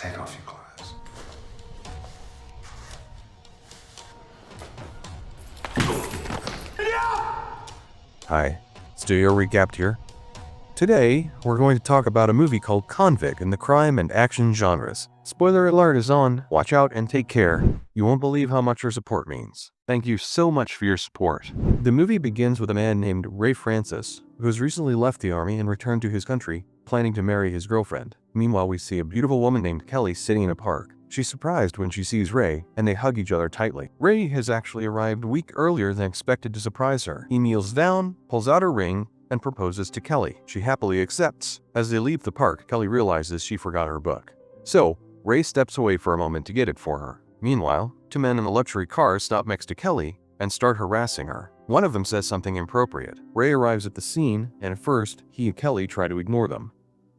Take off your clothes. Hi, Studio Recapped here. Today, we're going to talk about a movie called Convict in the crime and action genres. Spoiler alert is on, watch out and take care. You won't believe how much your support means. Thank you so much for your support. The movie begins with a man named Ray Francis, who has recently left the army and returned to his country, planning to marry his girlfriend. Meanwhile, we see a beautiful woman named Kelly sitting in a park. She's surprised when she sees Ray, and they hug each other tightly. Ray has actually arrived a week earlier than expected to surprise her. He kneels down, pulls out a ring, and proposes to Kelly. She happily accepts. As they leave the park, Kelly realizes she forgot her book. So, Ray steps away for a moment to get it for her. Meanwhile, two men in a luxury car stop next to Kelly and start harassing her. One of them says something inappropriate. Ray arrives at the scene, and at first, he and Kelly try to ignore them.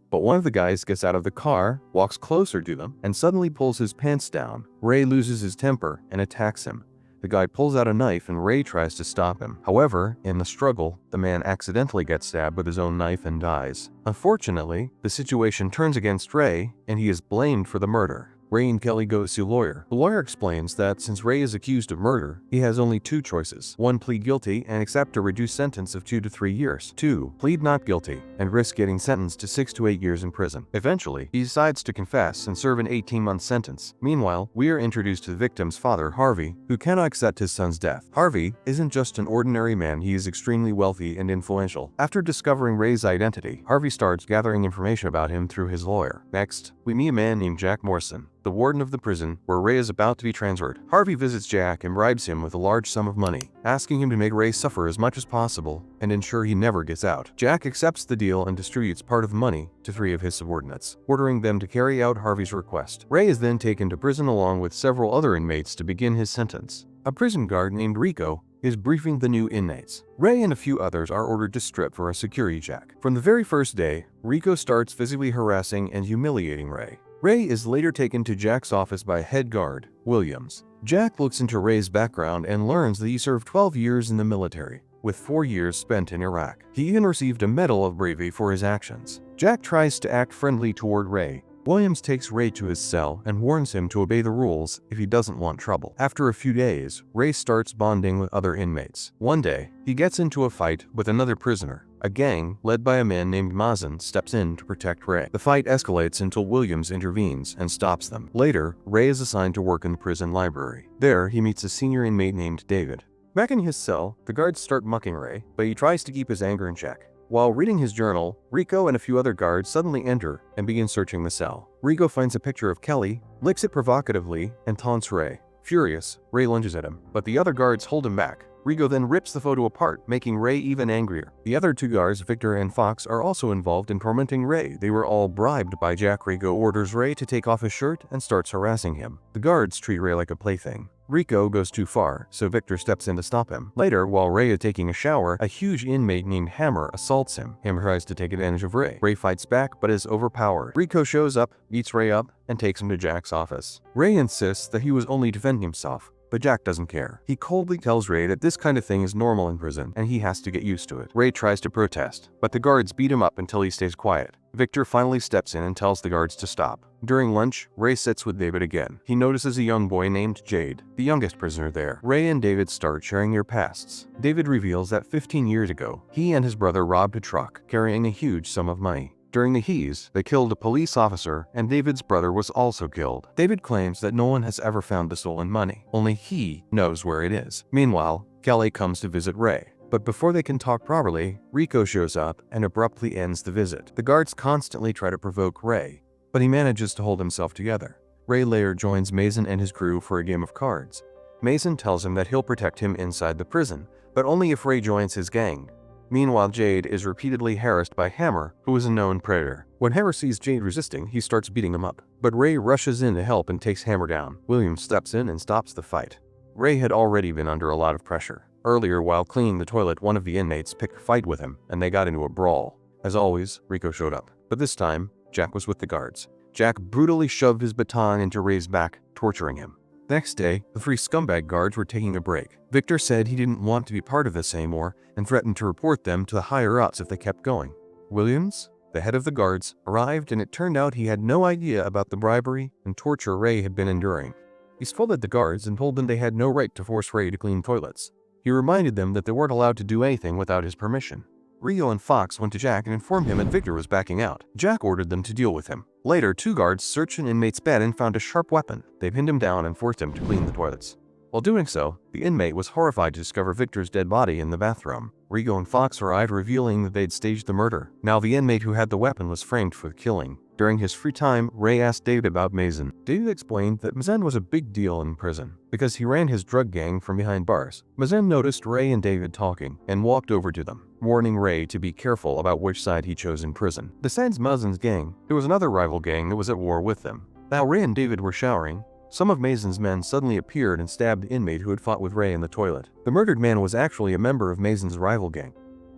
But one of the guys gets out of the car, walks closer to them, and suddenly pulls his pants down. Ray loses his temper and attacks him. The guy pulls out a knife and Ray tries to stop him. However, in the struggle, the man accidentally gets stabbed with his own knife and dies. Unfortunately, the situation turns against Ray, and he is blamed for the murder. Ray and Kelly go to a lawyer. The lawyer explains that since Ray is accused of murder, he has only two choices. 1. Plead guilty and accept a reduced sentence of 2 to 3 years. 2. Plead not guilty and risk getting sentenced to 6 to 8 years in prison. Eventually, he decides to confess and serve an 18-month sentence. Meanwhile, we are introduced to the victim's father, Harvey, who cannot accept his son's death. Harvey isn't just an ordinary man, he is extremely wealthy and influential. After discovering Ray's identity, Harvey starts gathering information about him through his lawyer. Next, we meet a man named Jack Morrison, the warden of the prison where Ray is about to be transferred. Harvey visits Jack and bribes him with a large sum of money, asking him to make Ray suffer as much as possible and ensure he never gets out. Jack accepts the deal and distributes part of the money to 3 of his subordinates, ordering them to carry out Harvey's request. Ray is then taken to prison along with several other inmates to begin his sentence. A prison guard named Rico is briefing the new inmates. Ray and a few others are ordered to strip for a security check. From the very first day, Rico starts physically harassing and humiliating Ray. Ray is later taken to Jack's office by head guard, Williams. Jack looks into Ray's background and learns that he served 12 years in the military, with 4 years spent in Iraq. He even received a Medal of Bravery for his actions. Jack tries to act friendly toward Ray. Williams takes Ray to his cell and warns him to obey the rules if he doesn't want trouble. After a few days, Ray starts bonding with other inmates. One day, he gets into a fight with another prisoner. A gang, led by a man named Mazen, steps in to protect Ray. The fight escalates until Williams intervenes and stops them. Later, Ray is assigned to work in the prison library. There, he meets a senior inmate named David. Back in his cell, the guards start mucking Ray, but he tries to keep his anger in check. While reading his journal, Rico and a few other guards suddenly enter and begin searching the cell. Rico finds a picture of Kelly, licks it provocatively, and taunts Ray. Furious, Ray lunges at him, but the other guards hold him back. Rico then rips the photo apart, making Ray even angrier. The other 2 guards, Victor and Fox, are also involved in tormenting Ray. They were all bribed by Jack. Rico orders Ray to take off his shirt and starts harassing him. The guards treat Ray like a plaything. Rico goes too far, so Victor steps in to stop him. Later, while Ray is taking a shower, a huge inmate named Hammer assaults him. Hammer tries to take advantage of Ray. Ray fights back, but is overpowered. Rico shows up, beats Ray up, and takes him to Jack's office. Ray insists that he was only defending himself, but Jack doesn't care. He coldly tells Ray that this kind of thing is normal in prison, and he has to get used to it. Ray tries to protest, but the guards beat him up until he stays quiet. Victor finally steps in and tells the guards to stop. During lunch, Ray sits with David again. He notices a young boy named Jade, the youngest prisoner there. Ray and David start sharing their pasts. David reveals that 15 years ago, he and his brother robbed a truck, carrying a huge sum of money. During the heist, they killed a police officer, and David's brother was also killed. David claims that no one has ever found the stolen money. Only he knows where it is. Meanwhile, Kelly comes to visit Ray. But before they can talk properly, Rico shows up and abruptly ends the visit. The guards constantly try to provoke Ray, but he manages to hold himself together. Ray later joins Mason and his crew for a game of cards. Mason tells him that he'll protect him inside the prison, but only if Ray joins his gang. Meanwhile, Jade is repeatedly harassed by Hammer, who is a known predator. When Hammer sees Jade resisting, he starts beating him up. But Ray rushes in to help and takes Hammer down. William steps in and stops the fight. Ray had already been under a lot of pressure. Earlier, while cleaning the toilet, one of the inmates picked a fight with him, and they got into a brawl. As always, Rico showed up. But this time, Jack was with the guards. Jack brutally shoved his baton into Ray's back, torturing him. The next day, the 3 scumbag guards were taking a break. Victor said he didn't want to be part of this anymore and threatened to report them to the higher-ups if they kept going. Williams the head of the guards, arrived, and it turned out he had no idea about the bribery and torture Ray had been enduring. He scolded the guards and told them they had no right to force Ray to clean toilets. He reminded them that they weren't allowed to do anything without his permission. Rio and Fox went to Jack and informed him that Victor was backing out. Jack ordered them to deal with him. Later, 2 guards searched an inmate's bed and found a sharp weapon. They pinned him down and forced him to clean the toilets. While doing so, the inmate was horrified to discover Victor's dead body in the bathroom. Rio and Fox arrived, revealing that they'd staged the murder. Now the inmate who had the weapon was framed for the killing. During his free time, Ray asked David about Mason. David explained that Mazen was a big deal in prison because he ran his drug gang from behind bars. Mazen noticed Ray and David talking and walked over to them, warning Ray to be careful about which side he chose in prison. Besides Mazen's gang, there was another rival gang that was at war with them. Now Ray and David were showering. Some of Mason's men suddenly appeared and stabbed the inmate who had fought with Ray in the toilet. The murdered man was actually a member of Mason's rival gang.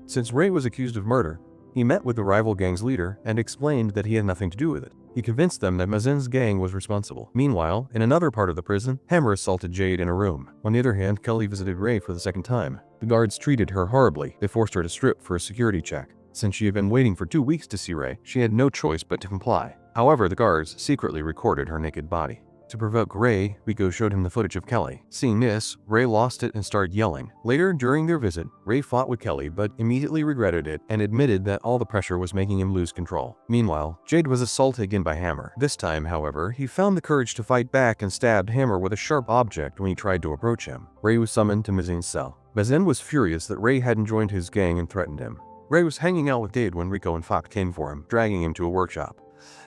Since Ray was accused of murder, he met with the rival gang's leader and explained that he had nothing to do with it. He convinced them that Mazen's gang was responsible. Meanwhile, in another part of the prison, Hammer assaulted Jade in a room. On the other hand, Kelly visited Ray for the second time. The guards treated her horribly. They forced her to strip for a security check. Since she had been waiting for 2 weeks to see Ray, she had no choice but to comply. However, the guards secretly recorded her naked body. To provoke Ray, Rico showed him the footage of Kelly. Seeing this, Ray lost it and started yelling. Later, during their visit, Ray fought with Kelly but immediately regretted it and admitted that all the pressure was making him lose control. Meanwhile, Jade was assaulted again by Hammer. This time, however, he found the courage to fight back and stabbed Hammer with a sharp object when he tried to approach him. Ray was summoned to Mazen's cell. Mazen was furious that Ray hadn't joined his gang and threatened him. Ray was hanging out with Dade when Rico and Fox came for him, dragging him to a workshop.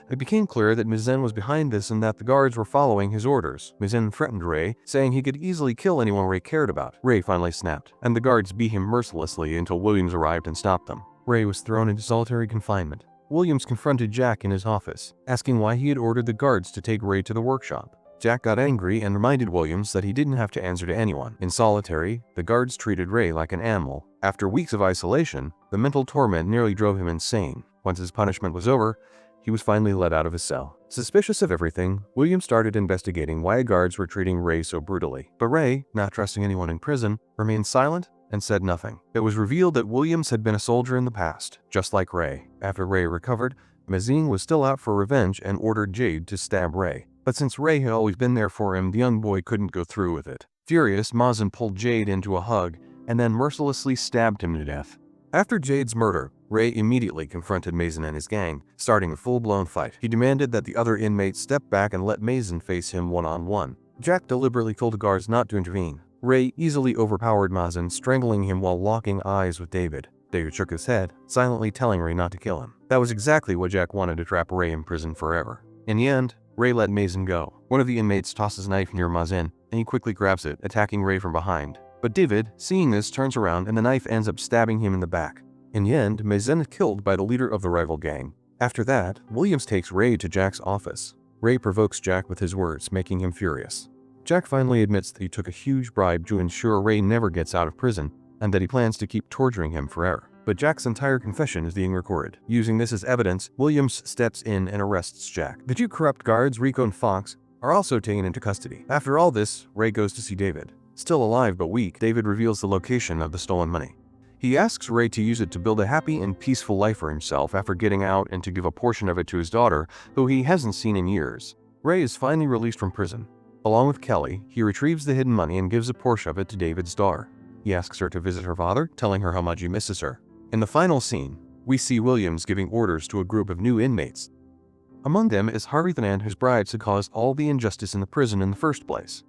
It became clear that Mazen was behind this and that the guards were following his orders. Mazen threatened Ray, saying he could easily kill anyone Ray cared about. Ray finally snapped, and the guards beat him mercilessly until Williams arrived and stopped them. Ray was thrown into solitary confinement. Williams confronted Jack in his office, asking why he had ordered the guards to take Ray to the workshop. Jack got angry and reminded Williams that he didn't have to answer to anyone. In solitary, the guards treated Ray like an animal. After weeks of isolation, the mental torment nearly drove him insane. Once his punishment was over, he was finally let out of his cell. Suspicious of everything, Williams started investigating why guards were treating Ray so brutally. But Ray, not trusting anyone in prison, remained silent and said nothing. It was revealed that Williams had been a soldier in the past, just like Ray. After Ray recovered, Mazen was still out for revenge and ordered Jade to stab Ray. But since Ray had always been there for him, the young boy couldn't go through with it. Furious, Mazen pulled Jade into a hug and then mercilessly stabbed him to death. After Jade's murder, Ray immediately confronted Mason and his gang, starting a full-blown fight. He demanded that the other inmates step back and let Mason face him one-on-one. Jack deliberately told the guards not to intervene. Ray easily overpowered Mason, strangling him while locking eyes with David. David shook his head, silently telling Ray not to kill him. That was exactly what Jack wanted, to trap Ray in prison forever. In the end, Ray let Mason go. One of the inmates tosses a knife near Mazen, and he quickly grabs it, attacking Ray from behind. But David, seeing this, turns around and the knife ends up stabbing him in the back. In the end, Mazen is killed by the leader of the rival gang. After that, Williams takes Ray to Jack's office. Ray provokes Jack with his words, making him furious. Jack finally admits that he took a huge bribe to ensure Ray never gets out of prison, and that he plans to keep torturing him forever. But Jack's entire confession is being recorded. Using this as evidence, Williams steps in and arrests Jack. The 2 corrupt guards, Rico and Fox, are also taken into custody. After all this, Ray goes to see David. Still alive but weak, David reveals the location of the stolen money. He asks Ray to use it to build a happy and peaceful life for himself after getting out, and to give a portion of it to his daughter, who he hasn't seen in years. Ray is finally released from prison. Along with Kelly, he retrieves the hidden money and gives a portion of it to David's daughter. He asks her to visit her father, telling her how much he misses her. In the final scene, we see Williams giving orders to a group of new inmates. Among them is Harvey the man whose bribes had caused all the injustice in the prison in the first place.